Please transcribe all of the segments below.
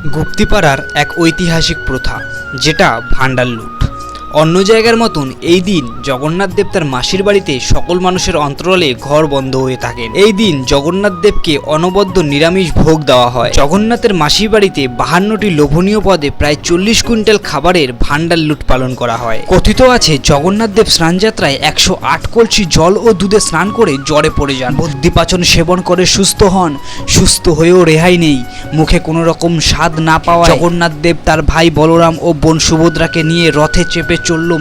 গুপ্তিপাড়ার এক ঐতিহাসিক প্রথা, যেটা ভাণ্ডার লুট। অন্য জায়গার মতন এই দিন জগন্নাথ দেব তার মাসির বাড়িতে সকল মানুষের অন্তরালে ঘর বন্ধ হয়ে থাকেন। এই দিন জগন্নাথ দেবকে অনবদ্য নিরামিষ ভোগ দেওয়া হয়। জগন্নাথের মাসির বাড়িতে 52টি লোভনীয় পদে প্রায় 40 কুইন্টাল খাবারের ভাণ্ডার লুট পালন করা হয়। কথিত আছে জগন্নাথ দেব স্নানযাত্রায় 108 কলসি জল ও দুধে স্নান করে জ্বরে পড়ে যান। বুদ্ধিপাচন সেবন করে সুস্থ হন, সুস্থ হয়েও রেহাই নেই। মুখে কোনো রকম স্বাদ না পাওয়া জগন্নাথ দেব তার ভাই বলরাম ও বোন সুভদ্রাকে নিয়ে রথে চেপে চলল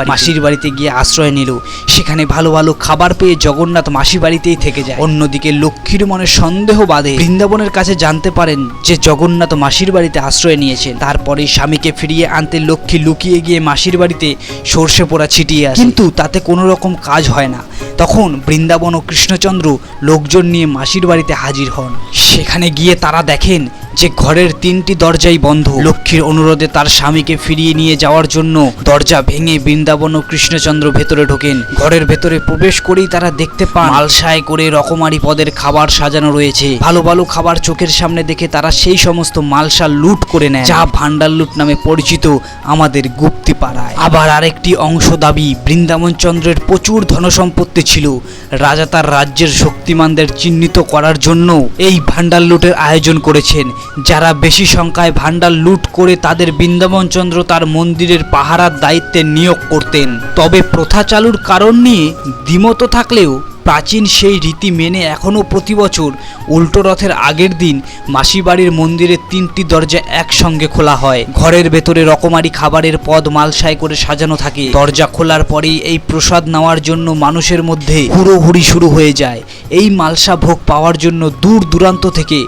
মাসির বাড়িতে গিয়ে আশ্রয় নিল। সেখানে ভালো ভালো খাবার পেয়ে জগন্নাথ মাসির বাড়িতেই থেকে যায়। অন্যদিকে লক্ষ্মীর মনে সন্দেহ বাঁধে। বৃন্দাবনের কাছে জানতে পারেন যে জগন্নাথ মাসির বাড়িতে আশ্রয় নিয়েছেন। তারপরে স্বামীকে ফিরিয়ে আনতে লক্ষ্মী লুকিয়ে গিয়ে মাসির বাড়িতে সর্ষে পোড়া ছিটিয়ে আসে, কিন্তু তাতে কোনো রকম কাজ হয় না। তখন বৃন্দাবন ও কৃষ্ণচন্দ্র লোকজন নিয়ে মাসির বাড়িতে হাজির হন। সেখানে গিয়ে তারা দেখেন যে ঘরের 3টি দরজাই বন্ধ। লক্ষ্মীর অনুরোধে তার স্বামীকে ফিরিয়ে নিয়ে যাওয়ার জন্য দরজা ভেঙে বৃন্দাবন ও কৃষ্ণচন্দ্র ভেতরে ঢোকেন। ঘরের ভেতরে প্রবেশ করেই তারা দেখতে পান মালসায় করে রকমারি পদের খাবার সাজানো রয়েছে। ভালো ভালো খাবার চোখের সামনে দেখে তারা সেই সমস্ত মালসা লুট করে নেয়, যা ভাণ্ডার লুট নামে পরিচিত আমাদের গুপ্তিপাড়ায়। আবার আরেকটি অংশ দাবি বৃন্দাবন চন্দ্রের প্রচুর ধনসম্পত্তি ছিল। রাজা তার রাজ্যের শক্তিমানদের চিহ্নিত করার জন্য এই ভাণ্ডার লুটের আয়োজন করেছেন। যারা বেশি সংখ্যায় ভাণ্ডার লুট করে তাদের বৃন্দাবন চন্দ্র তার মন্দিরের পাহারার দায়িত্বে নিয়োগ করতেন। তবে প্রথা চালুর কারণ নিয়ে দ্বিমত থাকলেও প্রাচীন সেই রীতি মেনে এখনও প্রতি বছর উল্টো রথের আগের দিন মাসিবাড়ির মন্দিরের 3টি দরজা একসঙ্গে খোলা হয়। ঘরের ভেতরে রকমারি খাবারের পদ মালসায় করে সাজানো থাকে। দরজা খোলার পরেই এই প্রসাদ নেওয়ার জন্য মানুষের মধ্যে হুড়োহুড়ি শুরু হয়ে যায়। এই মালসা ভোগ পাওয়ার জন্য দূর দূরান্ত থেকে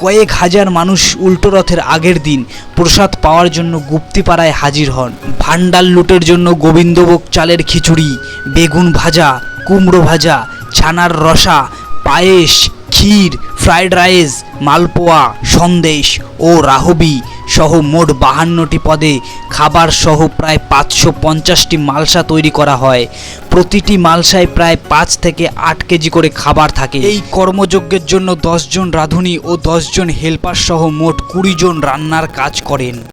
কয়েক হাজার মানুষ উল্টো রথের আগের দিন প্রসাদ পাওয়ার জন্য গুপ্তিপাড়ায় হাজির হন। ভাণ্ডার লুটের জন্য গোবিন্দভোগ চালের খিচুড়ি, বেগুন ভাজা, কুমড়ো ভাজা, ছানার রসা, পায়েস, ক্ষীর, ফ্রাইড রাইস, মালপোয়া, সন্দেশ ও রাহবি সহ মোট 52টি পদে খাবার সহ প্রায় 550টি মালসা তৈরি করা হয়। প্রতিটি মালসায় প্রায় 5 থেকে 8 কেজি করে খাবার থাকে। এই কর্মযজ্ঞের জন্য 10 জন রাঁধুনি ও 10 জন হেল্পার সহ মোট 20 জন রান্নার কাজ করেন।